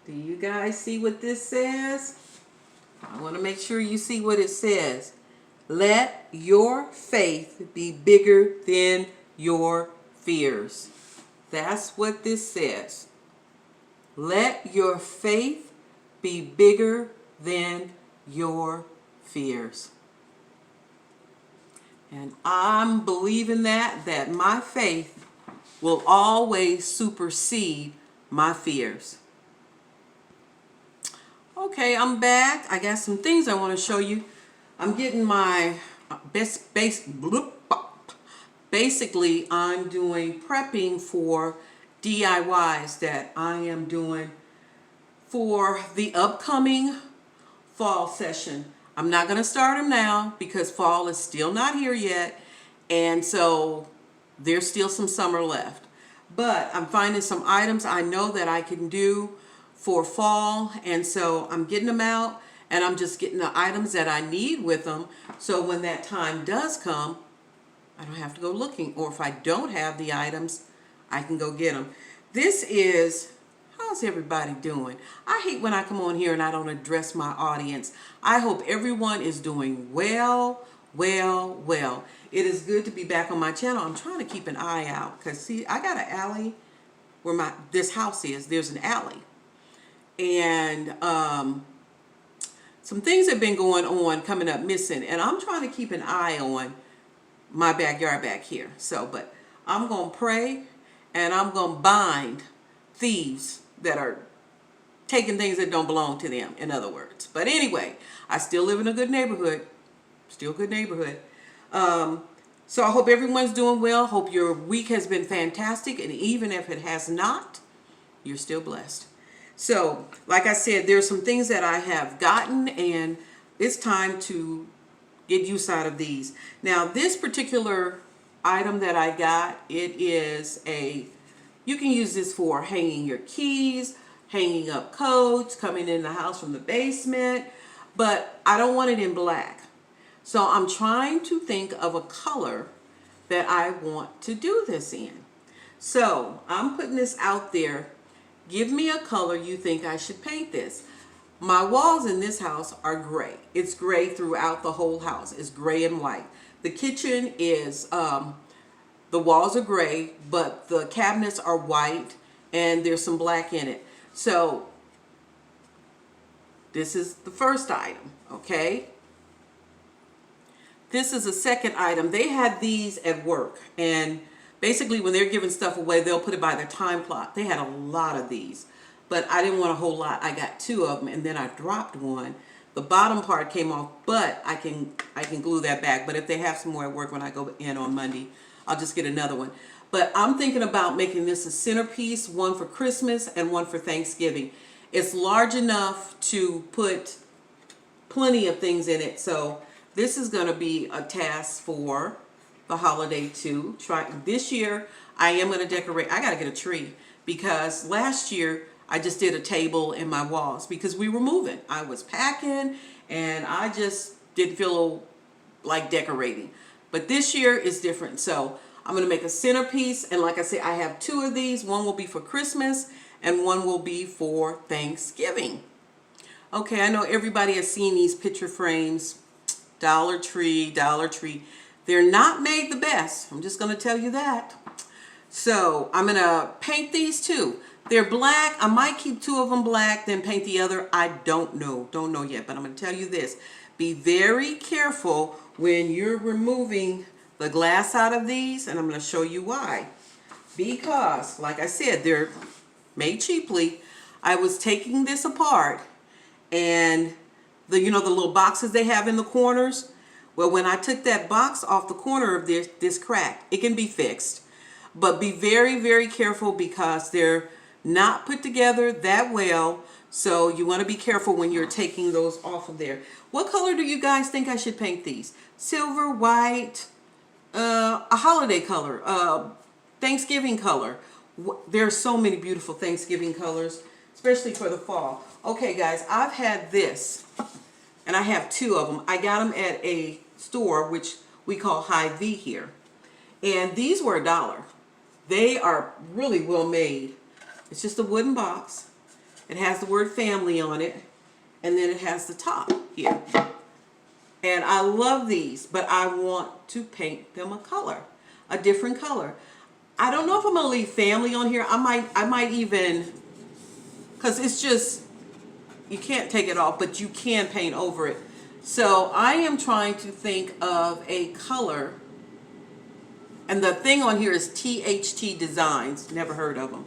Do you guys see what this says? I want to make sure you see what it says. Let your faith be bigger than your fears. That's what this says. Let your faith be bigger than your fears. And I'm believing that my faith will always supersede my fears. Okay, I'm back. I got some things I want to show you. I'm getting my basically I'm doing prepping for DIYs that I am doing for the upcoming fall session. I'm not going to start them now because fall is still not here yet, and so there's still some summer left. But I'm finding some items I know that I can do for fall, and so I'm getting them out, and I'm just getting the items that I need with them, so when that time does come, I don't have to go looking, or if I don't have the items, I can go get them. This is, how's everybody doing? I hate when I come on here and I don't address my audience. I hope everyone is doing well. It is good to be back on my channel. I'm trying to keep an eye out, because see, I got an alley where this house is. There's an alley. And some things have been going on, coming up missing, and I'm trying to keep an eye on my backyard back here. So, but I'm going to pray, and I'm going to bind thieves that are taking things that don't belong to them, in other words. But anyway, I still live in a good neighborhood. Still good neighborhood. So I hope everyone's doing well. Hope your week has been fantastic, and even if it has not, you're still blessed. So, like I said, there's some things that I have gotten, and it's time to get use out of these. Now, this particular item that I got, it is you can use this for hanging your keys, hanging up coats, coming in the house from the basement, but I don't want it in black. So I'm trying to think of a color that I want to do this in. So I'm putting this out there. Give me a color you think I should paint this. My walls in this house are gray. It's gray throughout the whole house. It's gray and white. The kitchen is, the walls are gray, but the cabinets are white, and there's some black in it. So this is the first item, okay? This is the second item. They had these at work, and basically when they're giving stuff away, they'll put it by their time clock. They had a lot of these, but I didn't want a whole lot. I got 2 of them, and then I dropped one. The bottom part came off, but I can glue that back. But if they have some more at work when I go in on Monday, I'll just get another one. But I'm thinking about making this a centerpiece, one for Christmas and one for Thanksgiving. It's large enough to put plenty of things in it, so this is going to be a task for the holiday too. This year I am going to decorate. I got to get a tree, because last year I just did a table in my walls because we were moving. I was packing and I just didn't feel like decorating. But this year is different. So I'm going to make a centerpiece, and like I said, I have 2 of these. One will be for Christmas and one will be for Thanksgiving. Okay, I know everybody has seen these picture frames. Dollar Tree. They're not made the best. I'm just going to tell you that. So I'm going to paint these too. They're black. I might keep 2 of them black, then paint the other. I don't know. Don't know yet, but I'm going to tell you this. Be very careful when you're removing the glass out of these, and I'm going to show you why. Because, like I said, they're made cheaply. I was taking this apart, and the little boxes they have in the corners. Well, when I took that box off the corner of this crack, it can be fixed. But be very, very careful, because they're not put together that well. So you want to be careful when you're taking those off of there. What color do you guys think I should paint these? Silver, white, a holiday color, Thanksgiving color. There are so many beautiful Thanksgiving colors, especially for the fall. Okay, guys, I've had this, and I have 2 of them. I got them at a store which we call Hy-Vee here, and these were $1. They are really well made. It's just a wooden box, It has the word family on it, and then it has the top here. And I love these, but I want to paint them a color, a different color. I don't know if I'm gonna leave family on here. I might even, because it's just, you can't take it off, but you can paint over it. So I am trying to think of a color, and the thing on here is THT Designs, never heard of them.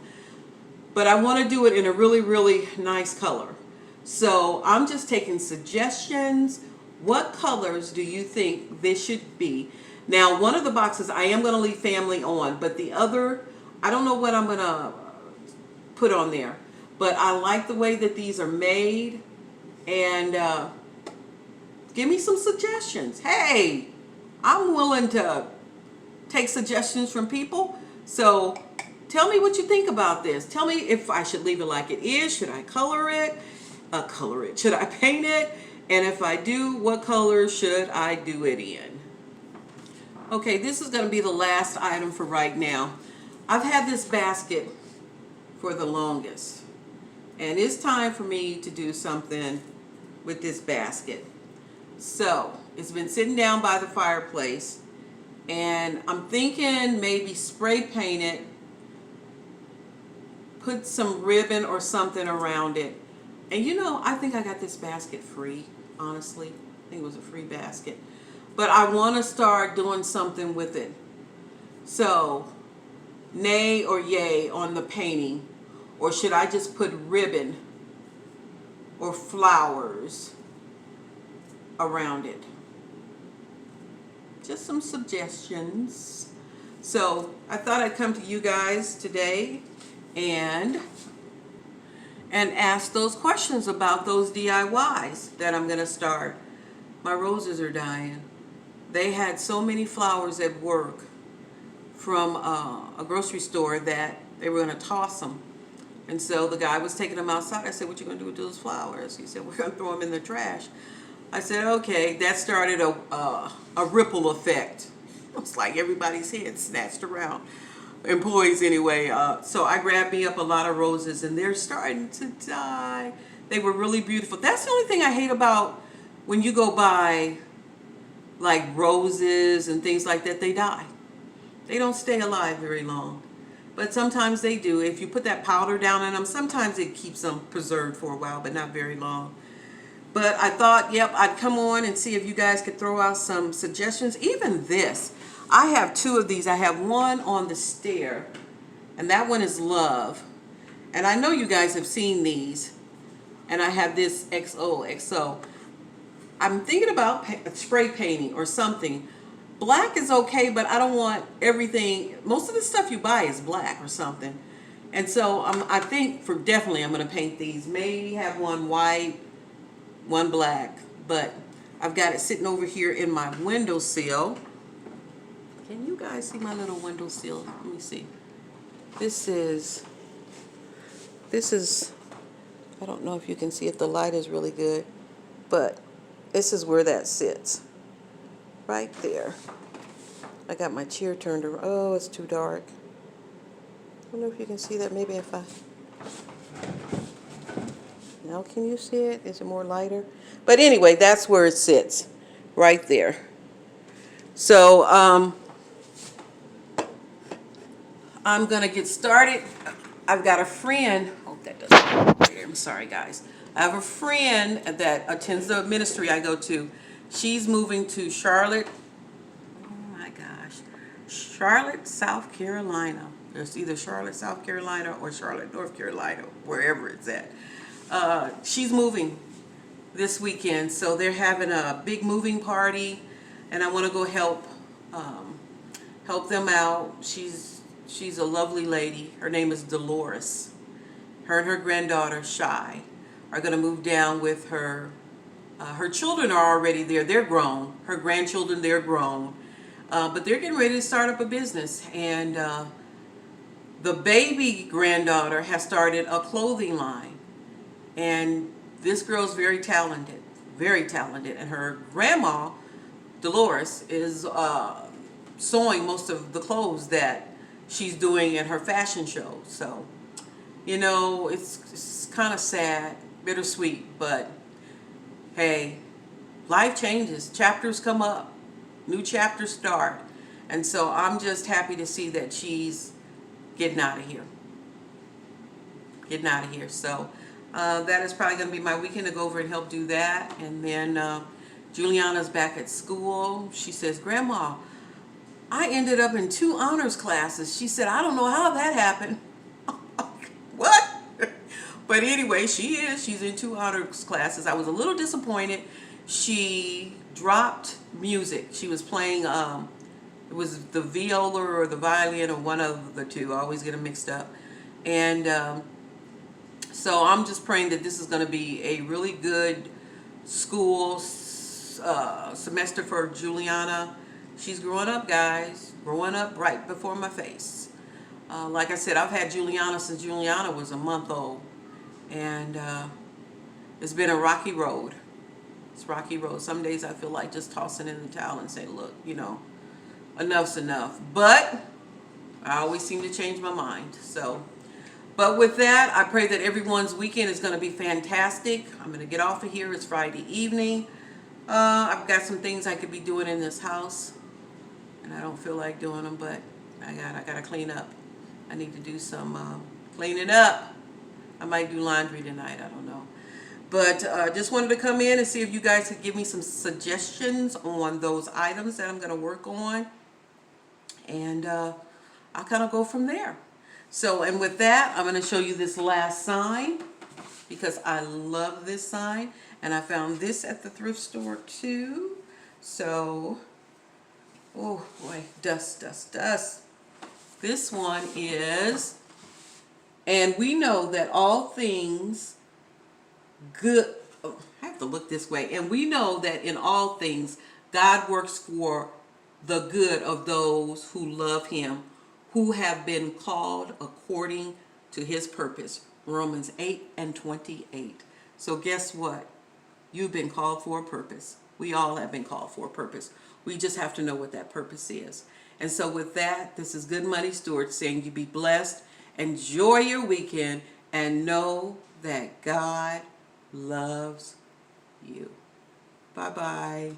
But I want to do it in a really, really nice color. So I'm just taking suggestions. What colors do you think this should be? Now, one of the boxes I am going to leave family on, but the other, I don't know what I'm going to put on there. But I like the way that these are made, and give me some suggestions. Hey, I'm willing to take suggestions from people. So tell me what you think about this. Tell me if I should leave it like it is. Should I color it? Should I paint it? And if I do, what color should I do it in? Okay, this is going to be the last item for right now. I've had this basket for the longest, and it's time for me to do something with this basket. So it's been sitting down by the fireplace, and I'm thinking maybe spray paint it, put some ribbon or something around it. And you know, I think I got this basket free, honestly. I think it was a free basket. But I want to start doing something with it. So, nay or yay on the painting? Or should I just put ribbon or flowers around it? Just some suggestions. So I thought I'd come to you guys today and ask those questions about those DIYs that I'm going to start. My roses are dying. They had so many flowers at work from a grocery store that they were going to toss them. And so the guy was taking them outside. I said, what you going to do with those flowers? He said, we're going to throw them in the trash. I said, okay. That started a ripple effect. It was like everybody's head snatched around. Employees anyway. So I grabbed me up a lot of roses, and they're starting to die. They were really beautiful. That's the only thing I hate about when you go buy like roses and things like that. They die. They don't stay alive very long. But sometimes they do. If you put that powder down in them, sometimes it keeps them preserved for a while, but not very long. But I thought, yep, I'd come on and see if you guys could throw out some suggestions. Even this. I have two of these. I have one on the stair, and that one is Love. And I know you guys have seen these. And I have this XOXO. I'm thinking about spray painting or something. Black is okay, but I don't want everything. Most of the stuff you buy is black or something. And so I think definitely I'm going to paint these. Maybe have one white, one black. But I've got it sitting over here in my windowsill. Can you guys see my little windowsill? Let me see. This is, I don't know if you can see it. The light is really good. But this is where that sits. Right there. I got my chair turned around. Oh, it's too dark. I don't know if you can see that. Maybe if I... Now can you see it? Is it more lighter? But anyway, that's where it sits. Right there. So, I'm going to get started. I've got a friend. Oh, that doesn't... I'm sorry, guys. I have a friend that attends the ministry I go to. She's moving to Charlotte. Oh my gosh. Charlotte, South Carolina. There's either Charlotte, South Carolina or Charlotte, North Carolina, wherever it's at. She's moving this weekend, so they're having a big moving party, and I want to go help them out. She's a lovely lady. Her name is Dolores. Her and her granddaughter, Shy, are going to move down with her. Her children are already there. They're grown. Her grandchildren, they're grown. But they're getting ready to start up a business. And the baby granddaughter has started a clothing line. And this girl's very talented. Very talented. And her grandma, Dolores, is sewing most of the clothes that she's doing at her fashion show. So You know, it's kind of sad, bittersweet, but hey, life changes. Chapters come up, new chapters start. And so I'm just happy to see that she's getting out of here. Getting out of here. So that is probably going to be my weekend to go over and help do that. And then Juliana's back at school. She says, Grandma, I ended up in 2 honors classes. She said, I don't know how that happened. What? But anyway, she's in 2 honors classes. I was a little disappointed. She dropped music. She was playing, it was the viola or the violin or one of the two. I always get them mixed up. And so I'm just praying that this is going to be a really good school semester for Juliana. She's growing up, guys. Growing up right before my face. Like I said, I've had Juliana since Juliana was a month old. And it's been a rocky road. It's a rocky road. Some days I feel like just tossing in the towel and saying, look, you know, enough's enough. But I always seem to change my mind. So, but with that, I pray that everyone's weekend is going to be fantastic. I'm going to get off of here. It's Friday evening. I've got some things I could be doing in this house. And I don't feel like doing them, but I gotta clean up. I need to do some cleaning up. I might do laundry tonight, I don't know. But just wanted to come in and see if you guys could give me some suggestions on those items that I'm going to work on. And I'll kind of go from there. So, and with that, I'm going to show you this last sign because I love this sign. And I found this at the thrift store too. So, oh boy, dust, dust, dust. This one is, and we know that all things good, oh, I have to look this way, and we know that in all things God works for the good of those who love him, who have been called according to his purpose. Romans 8:28. So guess what? You've been called for a purpose. We all have been called for a purpose. We just have to know what that purpose is. And so with that, this is Good Money Stewart saying you be blessed, enjoy your weekend, and know that God loves you. Bye-bye.